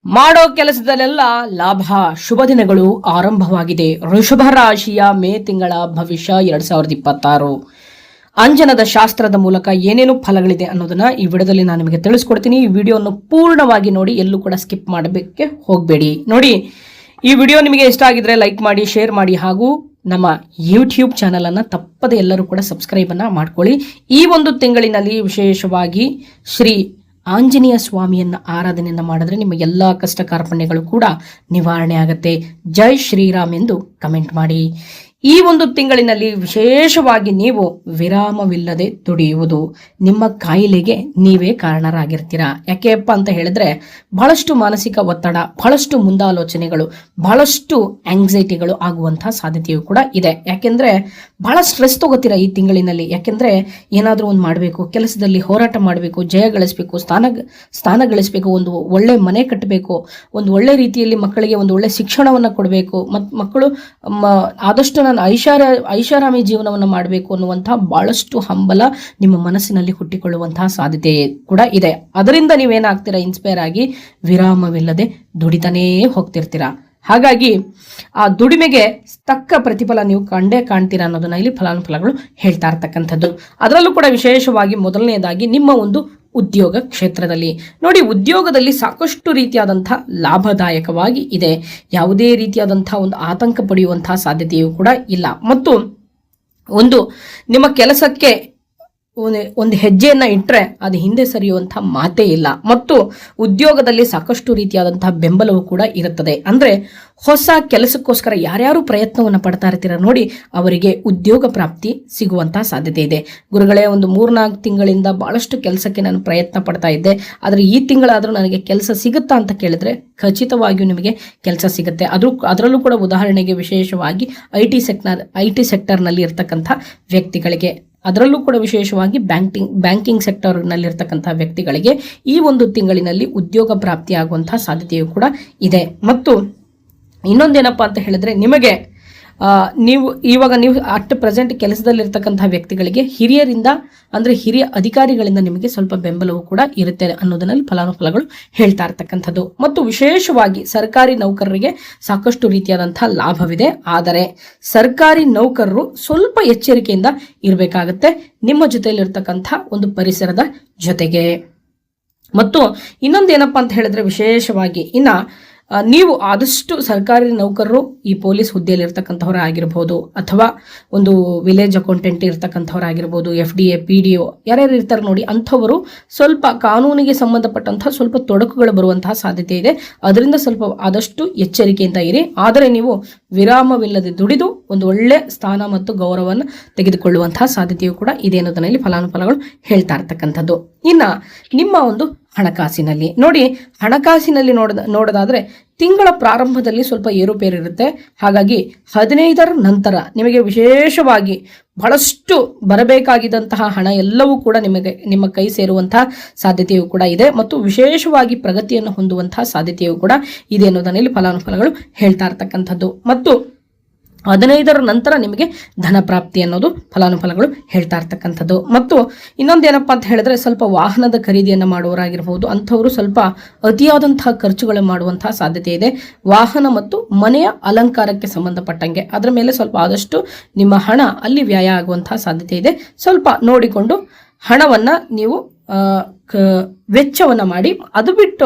ಮಾಡೋ ಕೆಲಸದಲ್ಲೆಲ್ಲ ಲಾಭ. ಶುಭ ದಿನಗಳು ಆರಂಭವಾಗಿದೆ. ವೃಷಭ ರಾಶಿಯ ಮೇ ತಿಂಗಳ ಭವಿಷ್ಯ 2026. ಅಂಜನದ ಶಾಸ್ತ್ರದ ಮೂಲಕ ಏನೇನು ಫಲಗಳಿದೆ ಅನ್ನೋದನ್ನ ಈ ವಿಡಿಯೋದಲ್ಲಿ ನಾನು ನಿಮಗೆ ತಿಳಿಸ್ಕೊಡ್ತೀನಿ. ಈ ವಿಡಿಯೋವನ್ನು ಪೂರ್ಣವಾಗಿ ನೋಡಿ, ಎಲ್ಲೂ ಕೂಡ ಸ್ಕಿಪ್ ಮಾಡಬೇಕೆ ಹೋಗಬೇಡಿ. ನೋಡಿ, ಈ ವಿಡಿಯೋ ನಿಮಗೆ ಇಷ್ಟ ಆಗಿದ್ರೆ ಲೈಕ್ ಮಾಡಿ, ಶೇರ್ ಮಾಡಿ, ಹಾಗೂ ನಮ್ಮ ಯೂಟ್ಯೂಬ್ ಚಾನಲ್ ಅನ್ನು ತಪ್ಪದೆ ಎಲ್ಲರೂ ಕೂಡ ಸಬ್ಸ್ಕ್ರೈಬ್ ಅನ್ನ ಮಾಡ್ಕೊಳ್ಳಿ. ಈ ಒಂದು ತಿಂಗಳಿನಲ್ಲಿ ವಿಶೇಷವಾಗಿ ಶ್ರೀ ಆಂಜನೇಯ ಸ್ವಾಮಿಯನ್ನ ಆರಾಧನೆಯನ್ನ ಮಾಡಿದ್ರೆ ನಿಮ್ಮ ಎಲ್ಲ ಕಷ್ಟ ಕಾರ್ಪಣ್ಯಗಳು ಕೂಡ ನಿವಾರಣೆ ಆಗುತ್ತೆ. ಜೈ ಶ್ರೀರಾಮ್ ಎಂದು ಕಮೆಂಟ್ ಮಾಡಿ. ಈ ಒಂದು ತಿಂಗಳಿನಲ್ಲಿ ವಿಶೇಷವಾಗಿ ನೀವು ವಿರಾಮವಿಲ್ಲದೆ ದುಡಿಯುವುದು, ನಿಮ್ಮ ಕಾಯಿಲೆಗೆ ನೀವೇ ಕಾರಣರಾಗಿರ್ತೀರಾ. ಯಾಕೆಪ್ಪ ಅಂತ ಹೇಳಿದ್ರೆ ಬಹಳಷ್ಟು ಮಾನಸಿಕ ಒತ್ತಡ, ಬಹಳಷ್ಟು ಮುಂದಾಲೋಚನೆಗಳು, ಬಹಳಷ್ಟು ಆಂಗ್ಸೈಟಿಗಳು ಆಗುವಂತಹ ಸಾಧ್ಯತೆಯೂ ಕೂಡ ಇದೆ. ಯಾಕೆಂದ್ರೆ ಬಹಳ ಸ್ಟ್ರೆಸ್ ತಗೋತೀರಾ ಈ ತಿಂಗಳಿನಲ್ಲಿ. ಯಾಕೆಂದ್ರೆ ಏನಾದರೂ ಒಂದು ಮಾಡಬೇಕು, ಕೆಲಸದಲ್ಲಿ ಹೋರಾಟ ಮಾಡಬೇಕು, ಜಯ ಗಳಿಸಬೇಕು, ಸ್ಥಾನ ಗಳಿಸಬೇಕು, ಒಂದು ಒಳ್ಳೆ ಮನೆ ಕಟ್ಟಬೇಕು, ಒಂದು ಒಳ್ಳೆ ರೀತಿಯಲ್ಲಿ ಮಕ್ಕಳಿಗೆ ಒಂದು ಒಳ್ಳೆ ಶಿಕ್ಷಣವನ್ನು ಕೊಡಬೇಕು, ಮತ್ತು ಮಕ್ಕಳು ಆದಷ್ಟು ನಾನು ಐಷಾರಾಮಿ ಜೀವನವನ್ನು ಮಾಡಬೇಕು ಅನ್ನುವಂತಹ ಬಹಳಷ್ಟು ಹಂಬಲ ನಿಮ್ಮ ಮನಸ್ಸಿನಲ್ಲಿ ಹುಟ್ಟಿಕೊಳ್ಳುವಂತಹ ಸಾಧ್ಯತೆ ಕೂಡ ಇದೆ. ಅದರಿಂದ ನೀವೇನಾಗ್ತೀರಾ, ಇನ್ಸ್ಪೈರ್ ಆಗಿ ವಿರಾಮವಿಲ್ಲದೆ ದುಡಿತಾನೇ ಹೋಗ್ತಿರ್ತೀರಾ. ಹಾಗಾಗಿ ಆ ದುಡಿಮೆಗೆ ತಕ್ಕ ಪ್ರತಿಫಲ ನೀವು ಕಂಡೇ ಕಾಣ್ತೀರಾ ಅನ್ನೋದನ್ನ ಇಲ್ಲಿ ಫಲಾನುಫಲಗಳು ಹೇಳ್ತಾ ಇರ್ತಕ್ಕಂಥದ್ದು. ಅದರಲ್ಲೂ ಕೂಡ ವಿಶೇಷವಾಗಿ ಮೊದಲನೇದಾಗಿ ನಿಮ್ಮ ಒಂದು ಉದ್ಯೋಗ ಕ್ಷೇತ್ರದಲ್ಲಿ ನೋಡಿ, ಉದ್ಯೋಗದಲ್ಲಿ ಸಾಕಷ್ಟು ರೀತಿಯಾದಂತಹ ಲಾಭದಾಯಕವಾಗಿ ಇದೆ. ಯಾವುದೇ ರೀತಿಯಾದಂತಹ ಒಂದು ಆತಂಕ ಪಡೆಯುವಂತಹ ಸಾಧ್ಯತೆಯೂ ಕೂಡ ಇಲ್ಲ. ಮತ್ತು ಒಂದು ನಿಮ್ಮ ಕೆಲಸಕ್ಕೆ ಒಂದು ಹೆಜ್ಜೆಯನ್ನ ಇಟ್ಟರೆ ಅದು ಹಿಂದೆ ಸರಿಯುವಂತಹ ಮಾತೇ ಇಲ್ಲ. ಮತ್ತು ಉದ್ಯೋಗದಲ್ಲಿ ಸಾಕಷ್ಟು ರೀತಿಯಾದಂತಹ ಬೆಂಬಲವೂ ಕೂಡ ಇರುತ್ತದೆ. ಅಂದ್ರೆ ಹೊಸ ಕೆಲಸಕ್ಕೋಸ್ಕರ ಯಾರ್ಯಾರು ಪ್ರಯತ್ನವನ್ನು ಪಡ್ತಾ ಇರ್ತೀರ ನೋಡಿ, ಅವರಿಗೆ ಉದ್ಯೋಗ ಪ್ರಾಪ್ತಿ ಸಿಗುವಂತಹ ಸಾಧ್ಯತೆ ಇದೆ. ಗುರುಗಳೇ, ಒಂದು 3-4 ತಿಂಗಳಿಂದ ಬಹಳಷ್ಟು ಕೆಲಸಕ್ಕೆ ನಾನು ಪ್ರಯತ್ನ ಪಡ್ತಾ ಇದ್ದೆ, ಆದರೆ ಈ ತಿಂಗಳಾದರೂ ನನಗೆ ಕೆಲಸ ಸಿಗುತ್ತಾ ಅಂತ ಕೇಳಿದ್ರೆ ಖಚಿತವಾಗಿಯೂ ನಿಮಗೆ ಕೆಲಸ ಸಿಗುತ್ತೆ. ಅದರಲ್ಲೂ ಕೂಡ ಉದಾಹರಣೆಗೆ ವಿಶೇಷವಾಗಿ ಐ ಟಿ ಸೆಕ್ಟರ್ನಲ್ಲಿ ಇರ್ತಕ್ಕಂಥ ವ್ಯಕ್ತಿಗಳಿಗೆ, ಅದರಲ್ಲೂ ಕೂಡ ವಿಶೇಷವಾಗಿ ಬ್ಯಾಂಕಿಂಗ್ ಸೆಕ್ಟರ್ನಲ್ಲಿರ್ತಕ್ಕಂಥ ವ್ಯಕ್ತಿಗಳಿಗೆ ಈ ಒಂದು ತಿಂಗಳಿನಲ್ಲಿ ಉದ್ಯೋಗ ಪ್ರಾಪ್ತಿ ಆಗುವಂತಹ ಸಾಧ್ಯತೆಯೂ ಕೂಡ ಇದೆ. ಮತ್ತು ಇನ್ನೊಂದೇನಪ್ಪ ಅಂತ ಹೇಳಿದ್ರೆ, ನಿಮಗೆ ನೀವು ಅಟ್ ಪ್ರೆಸೆಂಟ್ ಕೆಲಸದಲ್ಲಿರ್ತಕ್ಕಂತಹ ವ್ಯಕ್ತಿಗಳಿಗೆ ಹಿರಿಯರಿಂದ, ಅಂದರೆ ಹಿರಿಯ ಅಧಿಕಾರಿಗಳಿಂದ ನಿಮಗೆ ಸ್ವಲ್ಪ ಬೆಂಬಲವೂ ಕೂಡ ಇರುತ್ತೆ ಅನ್ನೋದನ್ನಲ್ಲಿ ಫಲಾನುಫಲಗಳು ಹೇಳ್ತಾ ಇರ್ತಕ್ಕಂಥದ್ದು. ಮತ್ತು ವಿಶೇಷವಾಗಿ ಸರ್ಕಾರಿ ನೌಕರರಿಗೆ ಸಾಕಷ್ಟು ರೀತಿಯಾದಂತಹ ಲಾಭವಿದೆ. ಆದರೆ ಸರ್ಕಾರಿ ನೌಕರರು ಸ್ವಲ್ಪ ಎಚ್ಚರಿಕೆಯಿಂದ ಇರಬೇಕಾಗತ್ತೆ, ನಿಮ್ಮ ಜೊತೆಯಲ್ಲಿರ್ತಕ್ಕಂಥ ಒಂದು ಪರಿಸರದ ಜೊತೆಗೆ. ಮತ್ತು ಇನ್ನೊಂದೇನಪ್ಪ ಅಂತ ಹೇಳಿದ್ರೆ, ವಿಶೇಷವಾಗಿ ನೀವು ಆದಷ್ಟು ಸರ್ಕಾರಿ ನೌಕರರು, ಈ ಪೊಲೀಸ್ ಹುದ್ದೆಯಲ್ಲಿ ಇರ್ತಕ್ಕಂಥವ್ರು ಆಗಿರ್ಬೋದು, ಅಥವಾ ಒಂದು ವಿಲೇಜ್ ಅಕೌಂಟೆಂಟ್ ಇರ್ತಕ್ಕಂಥವ್ರಾಗಿರ್ಬೋದು, FDA, PDO ಯಾರ್ಯಾರು ಇರ್ತಾರೆ ನೋಡಿ, ಅಂಥವರು ಸ್ವಲ್ಪ ಕಾನೂನಿಗೆ ಸಂಬಂಧಪಟ್ಟಂತಹ ಸ್ವಲ್ಪ ತೊಡಕುಗಳು ಬರುವಂತಹ ಸಾಧ್ಯತೆ ಇದೆ. ಅದರಿಂದ ಸ್ವಲ್ಪ ಆದಷ್ಟು ಎಚ್ಚರಿಕೆಯಿಂದ ಇರಿ. ಆದರೆ ನೀವು ವಿರಾಮವಿಲ್ಲದೆ ದುಡಿದು ಒಂದು ಒಳ್ಳೆ ಸ್ಥಾನ ಮತ್ತು ಗೌರವವನ್ನು ತೆಗೆದುಕೊಳ್ಳುವಂತಹ ಸಾಧ್ಯತೆಯೂ ಕೂಡ ಇದೆ ಅನ್ನೋದನ್ನಲ್ಲಿ ಫಲಾನುಫಲಗಳು ಹೇಳ್ತಾ ಇರ್ತಕ್ಕಂಥದ್ದು. ಇನ್ನು ನಿಮ್ಮ ಒಂದು ಹಣಕಾಸಿನಲ್ಲಿ ನೋಡಿ, ಹಣಕಾಸಿನಲ್ಲಿ ನೋಡೋದಾದ್ರೆ ತಿಂಗಳ ಪ್ರಾರಂಭದಲ್ಲಿ ಸ್ವಲ್ಪ ಏರುಪೇರು ಇರುತ್ತೆ. ಹಾಗಾಗಿ 15ರ ನಂತರ ನಿಮಗೆ ವಿಶೇಷವಾಗಿ ಬಹಳಷ್ಟು ಬರಬೇಕಾಗಿದ್ದಂತಹ ಹಣ ಎಲ್ಲವೂ ಕೂಡ ನಿಮ್ಮ ಕೈ ಸೇರುವಂತಹ ಸಾಧ್ಯತೆಯೂ ಕೂಡ ಇದೆ. ಮತ್ತು ವಿಶೇಷವಾಗಿ ಪ್ರಗತಿಯನ್ನು ಹೊಂದುವಂತಹ ಸಾಧ್ಯತೆಯೂ ಕೂಡ ಇದೆ ಅನ್ನೋದನ್ನಲ್ಲಿ ಫಲಾನುಫಲಗಳು ಹೇಳ್ತಾ ಇರ್ತಕ್ಕಂಥದ್ದು. ಮತ್ತು 15ರ ನಂತರ ನಿಮಗೆ ಧನ ಪ್ರಾಪ್ತಿ ಅನ್ನೋದು ಫಲಾನುಫಲಗಳು ಹೇಳ್ತಾ ಇರ್ತಕ್ಕಂಥದ್ದು. ಮತ್ತು ಇನ್ನೊಂದೇನಪ್ಪ ಅಂತ ಹೇಳಿದ್ರೆ, ಸ್ವಲ್ಪ ವಾಹನದ ಖರೀದಿಯನ್ನು ಮಾಡುವವರಾಗಿರ್ಬೋದು, ಅಂಥವರು ಸ್ವಲ್ಪ ಅತಿಯಾದಂತಹ ಖರ್ಚುಗಳು ಮಾಡುವಂತಹ ಸಾಧ್ಯತೆ ಇದೆ. ವಾಹನ ಮತ್ತು ಮನೆಯ ಅಲಂಕಾರಕ್ಕೆ ಸಂಬಂಧಪಟ್ಟಂಗೆ ಅದರ ಮೇಲೆ ಸ್ವಲ್ಪ ಆದಷ್ಟು ನಿಮ್ಮ ಹಣ ಅಲ್ಲಿ ವ್ಯಯ ಆಗುವಂತಹ ಸಾಧ್ಯತೆ ಇದೆ. ಸ್ವಲ್ಪ ನೋಡಿಕೊಂಡು ಹಣವನ್ನ ನೀವು ವೆಚ್ಚವನ್ನ ಮಾಡಿ, ಅದು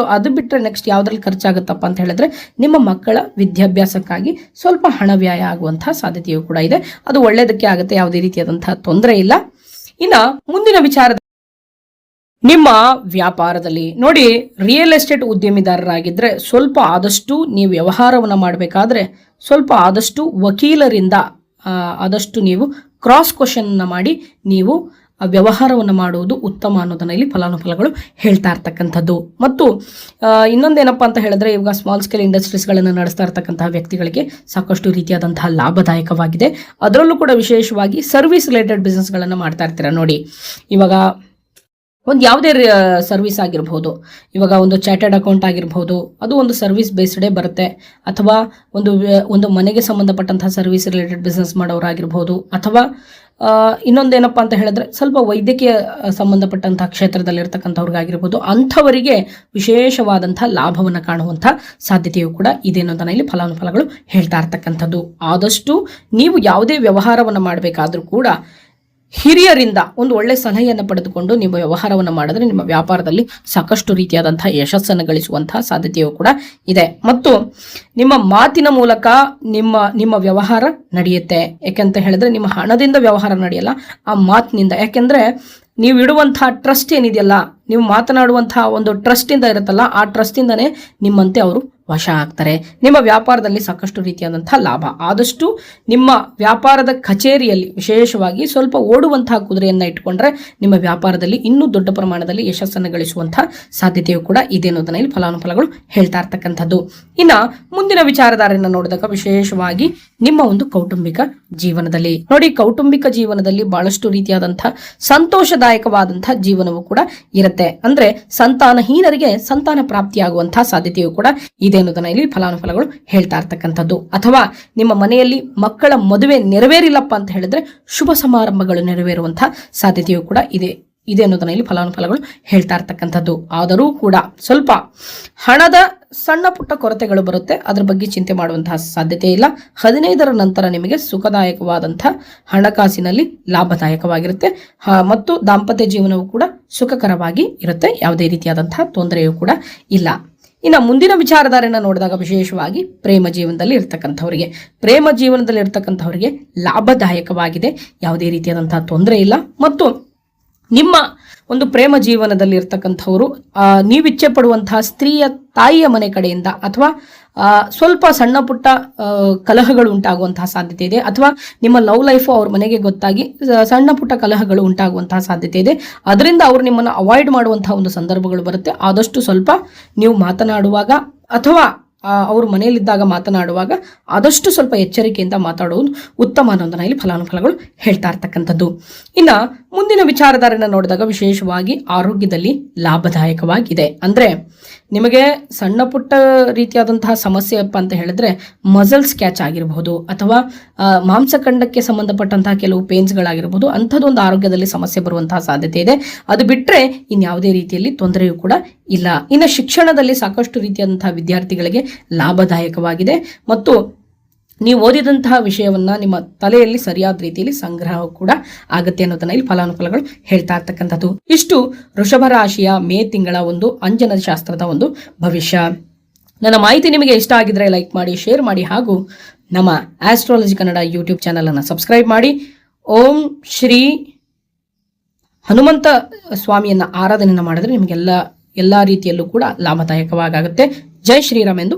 ಬಿಟ್ಟರೆ ನೆಕ್ಸ್ಟ್ ಯಾವ್ದ್ರಲ್ಲಿ ಖರ್ಚಾಗುತ್ತಪ್ಪ ಅಂತ ಹೇಳಿದ್ರೆ, ನಿಮ್ಮ ಮಕ್ಕಳ ವಿದ್ಯಾಭ್ಯಾಸಕ್ಕಾಗಿ ಸ್ವಲ್ಪ ಹಣ ವ್ಯಯ ಆಗುವಂತಹ ಸಾಧ್ಯತೆಯೂ ಕೂಡ ಇದೆ. ಅದು ಒಳ್ಳೆಯದಕ್ಕೆ ಆಗುತ್ತೆ, ಯಾವುದೇ ರೀತಿಯಾದಂತಹ ತೊಂದರೆ ಇಲ್ಲ. ಇನ್ನು ಮುಂದಿನ ವಿಚಾರದ ನಿಮ್ಮ ವ್ಯಾಪಾರದಲ್ಲಿ ನೋಡಿ, ರಿಯಲ್ ಎಸ್ಟೇಟ್ ಉದ್ಯಮಿದಾರರಾಗಿದ್ರೆ ಸ್ವಲ್ಪ ಆದಷ್ಟು ನೀವು ವ್ಯವಹಾರವನ್ನು ಮಾಡಬೇಕಾದ್ರೆ ಸ್ವಲ್ಪ ಆದಷ್ಟು ವಕೀಲರಿಂದ ಆದಷ್ಟು ನೀವು ಕ್ರಾಸ್ ಕ್ವಶನ್ ಮಾಡಿ ನೀವು ವ್ಯವಹಾರವನ್ನು ಮಾಡುವುದು ಉತ್ತಮ ಅನ್ನೋದನ್ನ ಇಲ್ಲಿ ಫಲಾನುಫಲಗಳು ಹೇಳ್ತಾ ಇರ್ತಕ್ಕಂಥದ್ದು. ಮತ್ತು ಇನ್ನೊಂದೇನಪ್ಪ ಅಂತ ಹೇಳಿದ್ರೆ, ಇವಾಗ ಸ್ಮಾಲ್ ಸ್ಕೇಲ್ ಇಂಡಸ್ಟ್ರೀಸ್ಗಳನ್ನು ನಡೆಸ್ತಾ ಇರ್ತಕ್ಕಂತಹ ವ್ಯಕ್ತಿಗಳಿಗೆ ಸಾಕಷ್ಟು ರೀತಿಯಾದಂತಹ ಲಾಭದಾಯಕವಾಗಿದೆ. ಅದರಲ್ಲೂ ಕೂಡ ವಿಶೇಷವಾಗಿ ಸರ್ವಿಸ್ ರಿಲೇಟೆಡ್ ಬಿಸ್ನೆಸ್ಗಳನ್ನು ಮಾಡ್ತಾ ಇರ್ತೀರ ನೋಡಿ. ಇವಾಗ ಒಂದು ಯಾವುದೇ ಸರ್ವಿಸ್ ಆಗಿರ್ಬೋದು, ಇವಾಗ ಒಂದು ಚಾರ್ಟರ್ಡ್ ಅಕೌಂಟ್ ಆಗಿರ್ಬೋದು, ಅದು ಒಂದು ಸರ್ವಿಸ್ ಬೇಸ್ಡೇ ಬರುತ್ತೆ. ಅಥವಾ ಒಂದು ಮನೆಗೆ ಸಂಬಂಧಪಟ್ಟಂತಹ ಸರ್ವಿಸ್ ರಿಲೇಟೆಡ್ ಬಿಸ್ನೆಸ್ ಮಾಡೋರಾಗಿರ್ಬೋದು, ಅಥವಾ ಇನ್ನೊಂದೇನಪ್ಪ ಅಂತ ಹೇಳಿದ್ರೆ ಸ್ವಲ್ಪ ವೈದ್ಯಕೀಯ ಸಂಬಂಧಪಟ್ಟಂತಹ ಕ್ಷೇತ್ರದಲ್ಲಿರ್ತಕ್ಕಂಥವ್ರಿಗಾಗಿರ್ಬೋದು, ಅಂಥವರಿಗೆ ವಿಶೇಷವಾದಂಥ ಲಾಭವನ್ನು ಕಾಣುವಂಥ ಸಾಧ್ಯತೆಯೂ ಕೂಡ ಇದೆ ಅನ್ನೋದನ್ನ ಇಲ್ಲಿ ಫಲಾನುಫಲಗಳು ಹೇಳ್ತಾ ಇರ್ತಕ್ಕಂಥದ್ದು. ಆದಷ್ಟು ನೀವು ಯಾವುದೇ ವ್ಯವಹಾರವನ್ನು ಮಾಡಬೇಕಾದ್ರೂ ಕೂಡ ಹಿರಿಯರಿಂದ ಒಂದು ಒಳ್ಳೆ ಸಲಹೆಯನ್ನು ಪಡೆದುಕೊಂಡು ನೀವು ವ್ಯವಹಾರವನ್ನು ಮಾಡಿದ್ರೆ ನಿಮ್ಮ ವ್ಯಾಪಾರದಲ್ಲಿ ಸಾಕಷ್ಟು ರೀತಿಯಾದಂತಹ ಯಶಸ್ಸನ್ನು ಗಳಿಸುವಂತಹ ಸಾಧ್ಯತೆಯೂ ಕೂಡ ಇದೆ. ಮತ್ತು ನಿಮ್ಮ ಮಾತಿನ ಮೂಲಕ ನಿಮ್ಮ ವ್ಯವಹಾರ ನಡೆಯುತ್ತೆ. ಯಾಕೆಂತ ಹೇಳಿದ್ರೆ ನಿಮ್ಮ ಹಣದಿಂದ ವ್ಯವಹಾರ ನಡೆಯಲ್ಲ, ಆ ಮಾತಿನಿಂದ. ಯಾಕೆಂದ್ರೆ ನೀವು ಇಡುವಂತಹ ಟ್ರಸ್ಟ್ ಏನಿದೆಯಲ್ಲ, ನೀವು ಮಾತನಾಡುವಂತಹ ಒಂದು ಟ್ರಸ್ಟ್ ಇಂದ ಇರುತ್ತಲ್ಲ, ಆ ಟ್ರಸ್ಟ್ ಇಂದನೇ ನಿಮ್ಮಂತೆ ಅವರು ವಶ ಆಗ್ತಾರೆ. ನಿಮ್ಮ ವ್ಯಾಪಾರದಲ್ಲಿ ಸಾಕಷ್ಟು ರೀತಿಯಾದಂತಹ ಲಾಭ. ಆದಷ್ಟು ನಿಮ್ಮ ವ್ಯಾಪಾರದ ಕಚೇರಿಯಲ್ಲಿ ವಿಶೇಷವಾಗಿ ಸ್ವಲ್ಪ ಓಡುವಂತಹ ಕುದುರೆಯನ್ನ ಇಟ್ಟುಕೊಂಡ್ರೆ ನಿಮ್ಮ ವ್ಯಾಪಾರದಲ್ಲಿ ಇನ್ನೂ ದೊಡ್ಡ ಪ್ರಮಾಣದಲ್ಲಿ ಯಶಸ್ಸನ್ನು ಗಳಿಸುವಂತಹ ಸಾಧ್ಯತೆಯೂ ಕೂಡ ಇದೆ ಅನ್ನೋದನ್ನ ಇಲ್ಲಿ ಫಲಾನುಫಲಗಳು ಹೇಳ್ತಾ ಇರ್ತಕ್ಕಂಥದ್ದು. ಇನ್ನ ಮುಂದಿನ ವಿಚಾರಧಾರೆಯನ್ನು ನೋಡಿದಾಗ ವಿಶೇಷವಾಗಿ ನಿಮ್ಮ ಒಂದು ಕೌಟುಂಬಿಕ ಜೀವನದಲ್ಲಿ ನೋಡಿ, ಕೌಟುಂಬಿಕ ಜೀವನದಲ್ಲಿ ಬಹಳಷ್ಟು ರೀತಿಯಾದಂತಹ ಸಂತೋಷದಾಯಕವಾದಂತಹ ಜೀವನವೂ ಕೂಡ ಇರುತ್ತೆ. ಅಂದ್ರೆ ಸಂತಾನಹೀನರಿಗೆ ಸಂತಾನ ಪ್ರಾಪ್ತಿಯಾಗುವಂತಹ ಸಾಧ್ಯತೆಯೂ ಕೂಡ ಇದೆ ಅನ್ನೋದನ್ನ ಇಲ್ಲಿ ಫಲಾನುಫಲಗಳು ಹೇಳ್ತಾ ಇರ್ತಕ್ಕಂಥದ್ದು. ಅಥವಾ ನಿಮ್ಮ ಮನೆಯಲ್ಲಿ ಮಕ್ಕಳ ಮದುವೆ ನೆರವೇರಿಲ್ಲಪ್ಪ ಅಂತ ಹೇಳಿದ್ರೆ ಶುಭ ಸಮಾರಂಭಗಳು ನೆರವೇರುವಂತಹ ಸಾಧ್ಯತೆಯೂ ಕೂಡ ಇದೆ ಅನ್ನೋದನ್ನ ಇಲ್ಲಿ ಫಲಾನುಫಲಗಳು ಹೇಳ್ತಾ ಇರ್ತಕ್ಕಂಥದ್ದು. ಆದರೂ ಕೂಡ ಸ್ವಲ್ಪ ಹಣದ ಸಣ್ಣ ಪುಟ್ಟ ಕೊರತೆಗಳು ಬರುತ್ತೆ, ಅದ್ರ ಬಗ್ಗೆ ಚಿಂತೆ ಮಾಡುವಂತಹ ಸಾಧ್ಯತೆ ಇಲ್ಲ. 15ರ ನಂತರ ನಿಮಗೆ ಸುಖದಾಯಕವಾದಂತಹ ಹಣಕಾಸಿನಲ್ಲಿ ಲಾಭದಾಯಕವಾಗಿರುತ್ತೆ ಮತ್ತು ದಾಂಪತ್ಯ ಜೀವನವೂ ಕೂಡ ಸುಖಕರವಾಗಿ ಇರುತ್ತೆ. ಯಾವುದೇ ರೀತಿಯಾದಂತಹ ತೊಂದರೆಯೂ ಕೂಡ ಇಲ್ಲ. ಇನ್ನು ಮುಂದಿನ ವಿಚಾರಧಾರೆಯನ್ನು ನೋಡಿದಾಗ ವಿಶೇಷವಾಗಿ ಪ್ರೇಮ ಜೀವನದಲ್ಲಿ ಇರ್ತಕ್ಕಂಥವರಿಗೆ ಲಾಭದಾಯಕವಾಗಿದೆ. ಯಾವುದೇ ರೀತಿಯಾದಂತಹ ತೊಂದರೆ ಇಲ್ಲ. ಮತ್ತು ನಿಮ್ಮ ಒಂದು ಪ್ರೇಮ ಜೀವನದಲ್ಲಿ ಇರ್ತಕ್ಕಂಥವರು ನೀವಿಚ್ಛೆ ಪಡುವಂತಹ ಸ್ತ್ರೀಯ ತಾಯಿಯ ಮನೆ ಕಡೆಯಿಂದ ಅಥವಾ ಸ್ವಲ್ಪ ಸಣ್ಣ ಪುಟ್ಟ ಕಲಹಗಳು ಉಂಟಾಗುವಂತಹ ಸಾಧ್ಯತೆ ಇದೆ. ಅಥವಾ ನಿಮ್ಮ ಲವ್ ಲೈಫು ಅವ್ರ ಮನೆಗೆ ಗೊತ್ತಾಗಿ ಸಣ್ಣ ಪುಟ್ಟ ಕಲಹಗಳು ಉಂಟಾಗುವಂತಹ ಸಾಧ್ಯತೆ ಇದೆ. ಅದರಿಂದ ಅವರು ನಿಮ್ಮನ್ನು ಅವಾಯ್ಡ್ ಮಾಡುವಂತಹ ಒಂದು ಸಂದರ್ಭಗಳು ಬರುತ್ತೆ. ಆದಷ್ಟು ಸ್ವಲ್ಪ ನೀವು ಮಾತನಾಡುವಾಗ ಅಥವಾ ಅವರು ಮನೆಯಲ್ಲಿದ್ದಾಗ ಮಾತನಾಡುವಾಗ ಆದಷ್ಟು ಸ್ವಲ್ಪ ಎಚ್ಚರಿಕೆಯಿಂದ ಮಾತಾಡುವುದು ಉತ್ತಮ ಅನ್ನೋದನ್ನ ಇಲ್ಲಿ ಫಲಾನುಫಲಗಳು ಹೇಳ್ತಾ ಇರ್ತಕ್ಕಂಥದ್ದು. ಇನ್ನ ಮುಂದಿನ ವಿಚಾರಧಾರೆಯನ್ನು ನೋಡಿದಾಗ ವಿಶೇಷವಾಗಿ ಆರೋಗ್ಯದಲ್ಲಿ ಲಾಭದಾಯಕವಾಗಿದೆ. ಅಂದ್ರೆ ನಿಮಗೆ ಸಣ್ಣ ಪುಟ್ಟ ರೀತಿಯಾದಂತಹ ಸಮಸ್ಯೆ ಅಂತ ಹೇಳಿದ್ರೆ ಮಸಲ್ಸ್ ಕ್ಯಾಚ್ ಆಗಿರಬಹುದು ಅಥವಾ ಮಾಂಸಖಂಡಕ್ಕೆ ಸಂಬಂಧಪಟ್ಟಂತಹ ಕೆಲವು ಪೇನ್ಸ್ಗಳಾಗಿರಬಹುದು, ಅಂಥದ್ದೊಂದು ಆರೋಗ್ಯದಲ್ಲಿ ಸಮಸ್ಯೆ ಬರುವಂತಹ ಸಾಧ್ಯತೆ ಇದೆ. ಅದು ಬಿಟ್ಟರೆ ಇನ್ಯಾವುದೇ ರೀತಿಯಲ್ಲಿ ತೊಂದರೆಯೂ ಕೂಡ ಇಲ್ಲ. ಇನ್ನು ಶಿಕ್ಷಣದಲ್ಲಿ ಸಾಕಷ್ಟು ರೀತಿಯಾದಂತಹ ವಿದ್ಯಾರ್ಥಿಗಳಿಗೆ ಲಾಭದಾಯಕವಾಗಿದೆ ಮತ್ತು ನೀವು ಓದಿದಂತಹ ವಿಷಯವನ್ನ ನಿಮ್ಮ ತಲೆಯಲ್ಲಿ ಸರಿಯಾದ ರೀತಿಯಲ್ಲಿ ಸಂಗ್ರಹ ಕೂಡ ಆಗುತ್ತೆ ಅನ್ನೋದನ್ನ ಇಲ್ಲಿ ಫಲಾನುಫಲಗಳು ಹೇಳ್ತಾ ಇರ್ತಕ್ಕಂಥದ್ದು. ಇಷ್ಟು ವೃಷಭ ರಾಶಿಯ ಮೇ ತಿಂಗಳ ಒಂದು ಅಂಜನ ಶಾಸ್ತ್ರದ ಒಂದು ಭವಿಷ್ಯ. ನನ್ನ ಮಾಹಿತಿ ನಿಮಗೆ ಇಷ್ಟ ಆಗಿದ್ರೆ ಲೈಕ್ ಮಾಡಿ, ಶೇರ್ ಮಾಡಿ ಹಾಗೂ ನಮ್ಮ ಆಸ್ಟ್ರಾಲಜಿ ಕನ್ನಡ ಯೂಟ್ಯೂಬ್ ಚಾನಲ್ ಅನ್ನು ಸಬ್ಸ್ಕ್ರೈಬ್ ಮಾಡಿ. ಓಂ ಶ್ರೀ ಹನುಮಂತ ಸ್ವಾಮಿಯನ್ನ ಆರಾಧನೆಯನ್ನು ಮಾಡಿದ್ರೆ ನಿಮಗೆಲ್ಲ ರೀತಿಯಲ್ಲೂ ಕೂಡ ಲಾಭದಾಯಕವಾಗುತ್ತೆ. ಜೈ ಶ್ರೀರಾಮ್ ಎಂದು